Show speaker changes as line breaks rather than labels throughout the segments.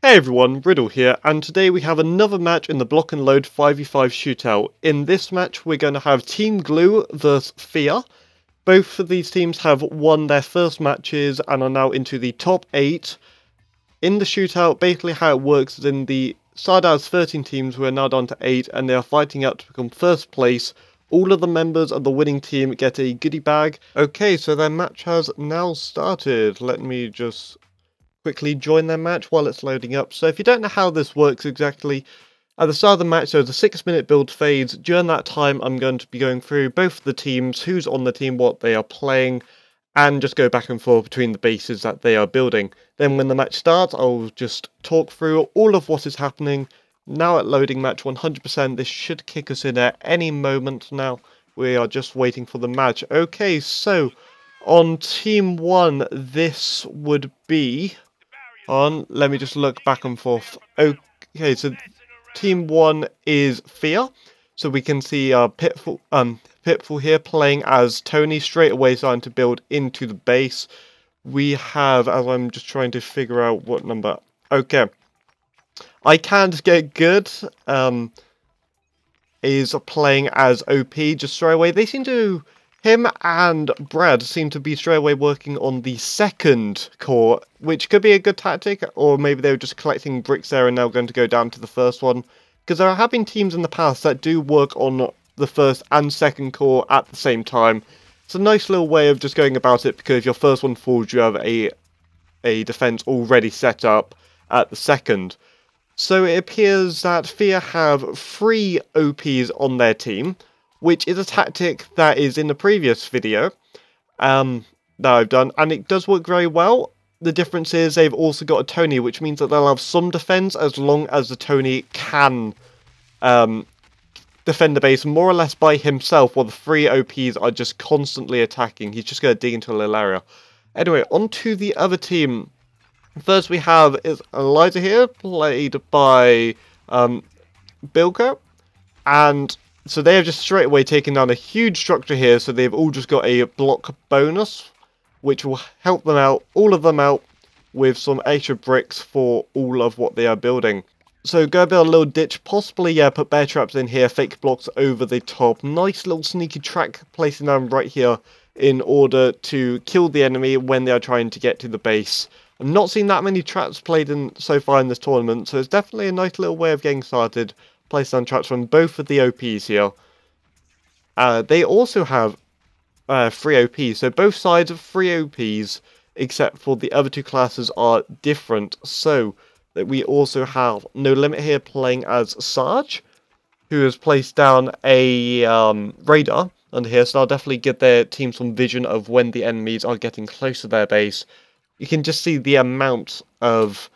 Hey everyone, Riddle here, and today we have another match in the Block and Load 5v5 Shootout. In this match we're going to have Team Glue vs FIA. Both of these teams have won their first matches and are now into the top 8. In the shootout, basically how it works is in the side out of 13 teams, we're now down to 8 and they are fighting out to become first place. All of the members of the winning team get a goodie bag. Okay, so their match has now started. Let me just quickly join their match while it's loading up. So if you don't know how this works exactly, at the start of the match there's a 6-minute build phase. During that time I'm going to be going through both the teams, who's on the team, what they are playing, and just go back and forth between the bases that they are building. Then when the match starts I'll just talk through all of what is happening. Now at loading match 100%, this should kick us in at any moment now. We are just waiting for the match. Okay, so on team 1 this would be let me just look back and forth. Okay, so team 1 is FIA. So we can see CHIPEL here playing as Tony, straight away starting to build into the base. We have, as I'm just trying to figure out what number. Okay, I Can't Get Good is playing as OP just straight away. They seem to, him and Brad seem to be straight away working on the second core, which could be a good tactic, or maybe they were just collecting bricks there and now going to go down to the first one. Because there have been teams in the past that do work on the first and second core at the same time. It's a nice little way of just going about it, because if your first one falls, you have a defense already set up at the second. So it appears that FIA have 3 OPs on their team, which is a tactic that is in the previous video that I've done, and it does work very well. The difference is they've also got a Tony, which means that they'll have some defense as long as the Tony can defend the base more or less by himself, while the 3 OPs are just constantly attacking. He's just going to dig into a little area. Anyway, on to the other team. First we have is Eliza here, played by Bilko, and so they have just straight away taken down a huge structure here, so they've all just got a block bonus, which will help them out, all of them out, with some extra bricks for all of what they are building. So go build a little ditch, possibly, yeah, put bear traps in here, fake blocks over the top. Nice little sneaky track placing down right here in order to kill the enemy when they are trying to get to the base. I'm not seeing that many traps played in so far in this tournament, so it's definitely a nice little way of getting started. Place down traps from both of the OPs here. They also have 3 OPs, so both sides of 3 OPs, except for the other 2 classes are different. So that we also have No Limit here playing as Sarge, who has placed down a radar under here, so I'll definitely give their team some vision of when the enemies are getting close to their base. You can just see the amount of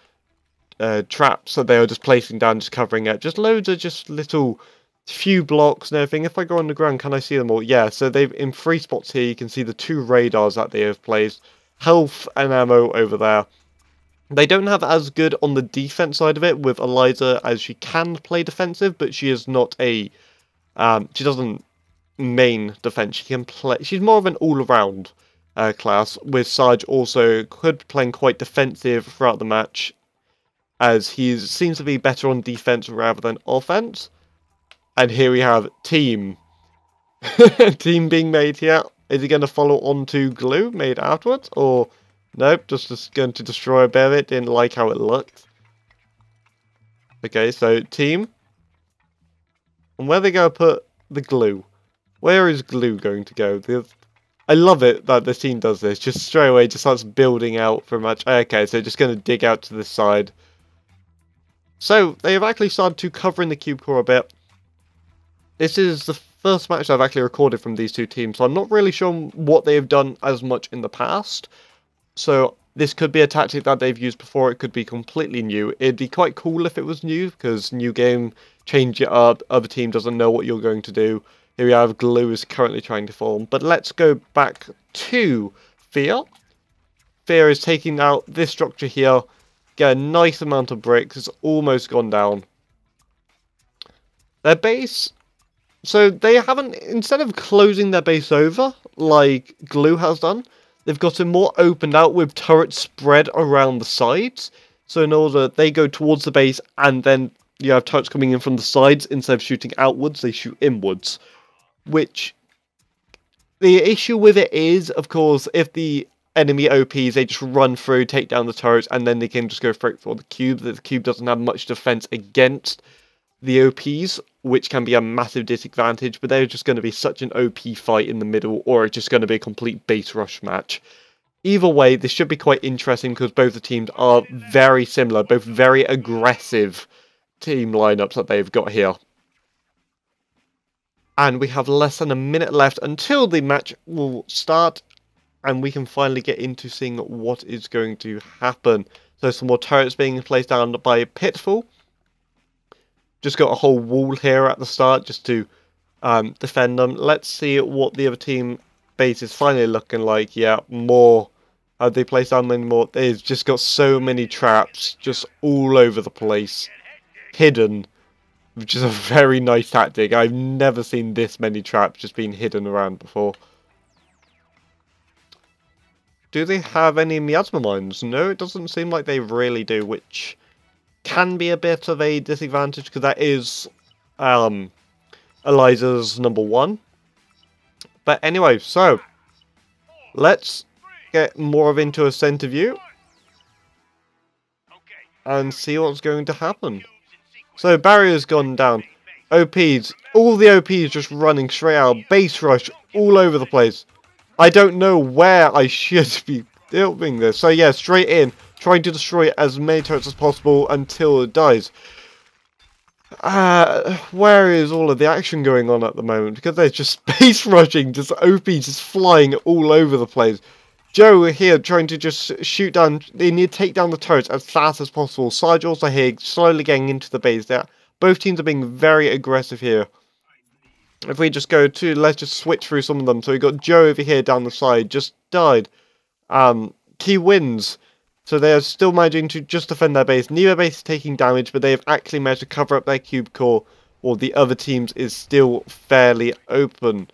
traps that they are just placing down, just covering it. Just loads of just little few blocks and everything. If I go on the ground, can I see them all? Yeah, so they've in 3 spots here, you can see the 2 radars that they have placed. Health and ammo over there. They don't have as good on the defense side of it with Eliza, as she can play defensive, but she is not a she doesn't main defense. She can play, she's more of an all-around class, with Sarge also could be playing quite defensive throughout the match, as he seems to be better on defense rather than offense. And here we have team. Team being made here. Is he going to follow on to glue made afterwards? Or nope, just going to destroy a bit of it. Didn't like how it looked. Okay, so team. And where are they going to put the glue? Where is glue going to go? I love it that this team does this. Just straight away just starts building out for much. Okay, so just going to dig out to this side. So they have actually started to cover in the cube core a bit. This is the first match I've actually recorded from these 2 teams, so I'm not really sure what they have done as much in the past. So this could be a tactic that they've used before, it could be completely new. It'd be quite cool if it was new, because new game, change it up, other team doesn't know what you're going to do. Here we have Glue is currently trying to form, but let's go back to FIA. FIA is taking out this structure here, get a nice amount of bricks, it's almost gone down. Their base, so they haven't, instead of closing their base over like Glue has done, they've got it more opened out with turrets spread around the sides. So in order, they go towards the base, and then you have turrets coming in from the sides. Instead of shooting outwards, they shoot inwards. Which, the issue with it is, of course, if the enemy OPs, they just run through, take down the turrets, and then they can just go straight for the cube. The cube doesn't have much defense against the OPs, which can be a massive disadvantage, but they're just going to be such an OP fight in the middle, or it's just going to be a complete base rush match. Either way, this should be quite interesting because both the teams are very similar, both very aggressive team lineups that they've got here. And we have less than a minute left until the match will start, and we can finally get into seeing what is going to happen. So some more turrets being placed down by Pitfall. Just got a whole wall here at the start just to defend them. Let's see what the other team base is finally looking like. Yeah, more. Have they placed down many more? They've just got so many traps just all over the place. Hidden. Which is a very nice tactic. I've never seen this many traps just being hidden around before. Do they have any miasma mines? No, it doesn't seem like they really do, which can be a bit of a disadvantage because that is Eliza's #1. But anyway, so let's get more of into a center view and see what's going to happen. So barrier's gone down. OPs, all the OPs just running straight out. Base rush all over the place. I don't know where I should be doing this. So yeah, straight in, trying to destroy as many turrets as possible until it dies. Where is all of the action going on at the moment? Because there's just base rushing, just OPs just flying all over the place. Joe here trying to just shoot down. They need to take down the turrets as fast as possible. Sarge also here slowly getting into the base. Both teams are being very aggressive here. If we just go to, let's just switch through some of them. So we got Joe over here down the side, just died. Key wins. So they are still managing to just defend their base. Neither base is taking damage, but they have actually managed to cover up their cube core, while the other teams is still fairly open.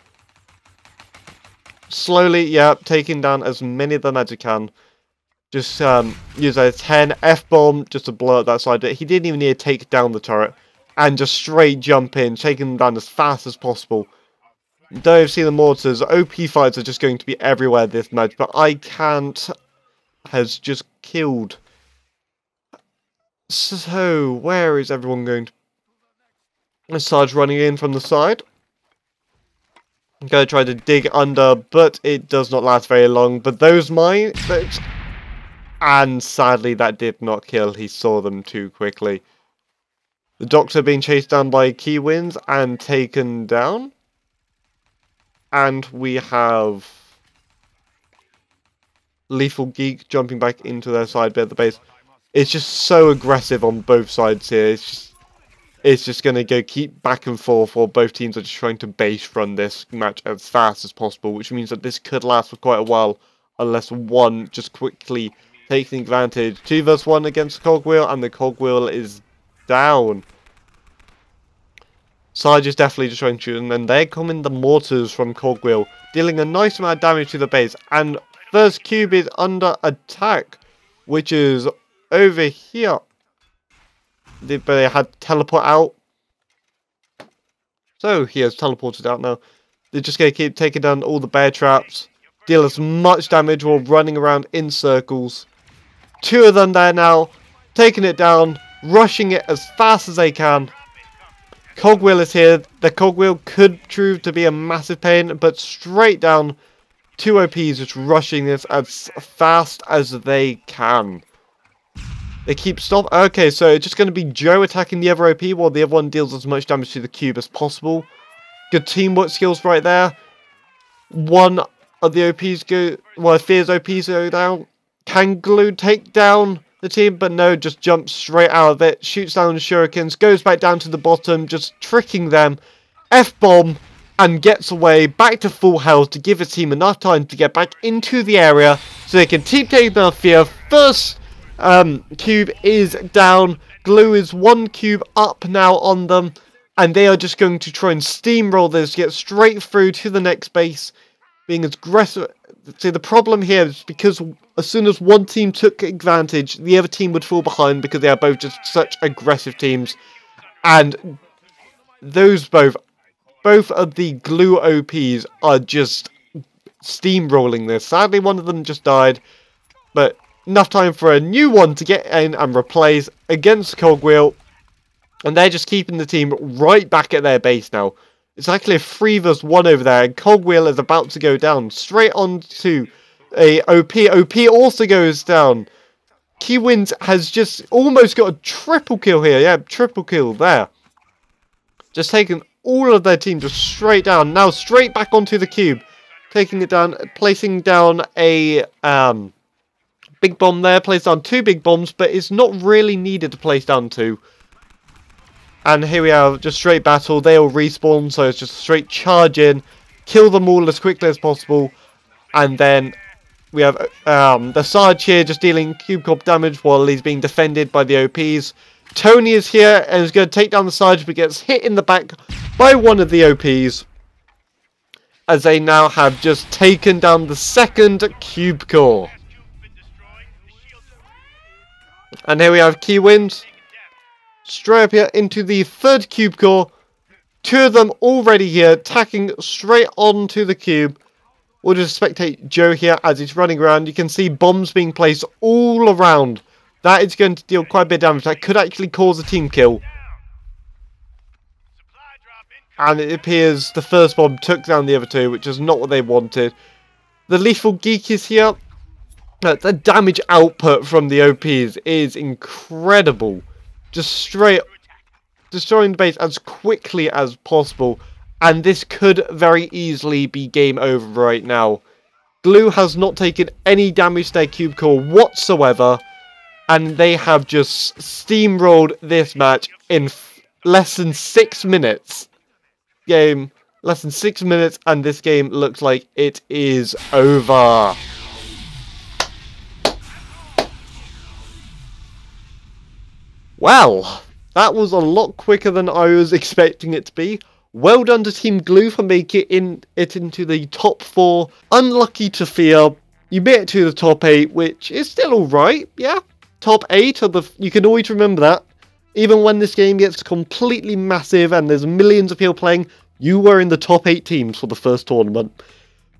Slowly, yeah, taking down as many of them as you can. Just use a 10 F-bomb just to blow up that side. But he didn't even need to take down the turret. And just straight jump in, taking them down as fast as possible. Though I've seen the mortars, OP fights are just going to be everywhere this match. But I can't has just killed. So, where is everyone going to... Sarge running in from the side. I'm going to try to dig under, but it does not last very long. But those mines... And sadly, that did not kill. He saw them too quickly. The Doctor being chased down by key wins and taken down. And we have... Lethal Geek jumping back into their side bit of the base. It's just so aggressive on both sides here. It's just going to go keep back and forth while both teams are just trying to base run this match as fast as possible, which means that this could last for quite a while unless one just quickly takes advantage. 2 vs 1 against the cogwheel, and the cogwheel is down. Sarge is definitely just trying to shoot, and then there come in the mortars from cogwheel, dealing a nice amount of damage to the base, and first cube is under attack, which is over here. But they had to teleport out. So he has teleported out now. They're just going to keep taking down all the bear traps. Deal as much damage while running around in circles. 2 of them there now. Taking it down. Rushing it as fast as they can. Cogwheel is here. The cogwheel could prove to be a massive pain. But straight down. 2 OPs just rushing this as fast as they can. They keep stop. Okay, so it's just going to be Joe attacking the other OP while the other one deals as much damage to the cube as possible. Good teamwork skills right there. One of the OPs go... Well, Fear's OPs go down. Can Glue take down the team? But no, just jumps straight out of it. Shoots down the shurikens. Goes back down to the bottom. Just tricking them. F-bomb. And gets away back to full health to give his team enough time to get back into the area. So they can keep taking down Fear. First... cube is down. Glue is 1 cube up now on them, and they are just going to try and steamroll this, get straight through to the next base, being as aggressive. See, the problem here is because as soon as one team took advantage, the other team would fall behind because they are both just such aggressive teams. And those both of the Glue OPs are just steamrolling this. Sadly, one of them just died, but enough time for a new one to get in and replace against Cogwheel. And they're just keeping the team right back at their base now. It's actually a 3 vs 1 over there, and Cogwheel is about to go down. Straight on to a OP. OP also goes down. Keywins has just almost got a triple kill here. Yeah, triple kill there. Just taking all of their team just straight down. Now straight back onto the cube. Taking it down, placing down a big bomb there. Place down 2 big bombs, but it's not really needed to place down 2. And here we have just straight battle. They all respawn, so it's just straight charge in. Kill them all as quickly as possible. And then we have the Sarge here just dealing cube corp damage while he's being defended by the OPs. Tony is here and is going to take down the Sarge, but gets hit in the back by one of the OPs. As they now have just taken down the second cube core. And here we have Keywins. Straight up here into the third cube core. 2 of them already here, attacking straight onto the cube. We'll just spectate Joe here as he's running around. You can see bombs being placed all around. That is going to deal quite a bit of damage. That could actually cause a team kill. And it appears the first bomb took down the other 2, which is not what they wanted. The Lethal Geek is here. The damage output from the OPs is incredible. Just straight destroying the base as quickly as possible. And this could very easily be game over right now. Glue has not taken any damage to their cube core whatsoever. And they have just steamrolled this match in less than 6 minutes. Less than 6 minutes, and this game looks like it is over. Well, that was a lot quicker than I was expecting it to be. Well done to Team Glue for making it into the top 4. Unlucky to fear. You made it to the top 8, which is still alright, yeah. Top 8, you can always remember that. Even when this game gets completely massive and there's millions of people playing, you were in the top 8 teams for the first tournament.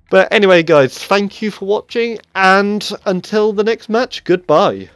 But anyway guys, thank you for watching, and until the next match, goodbye.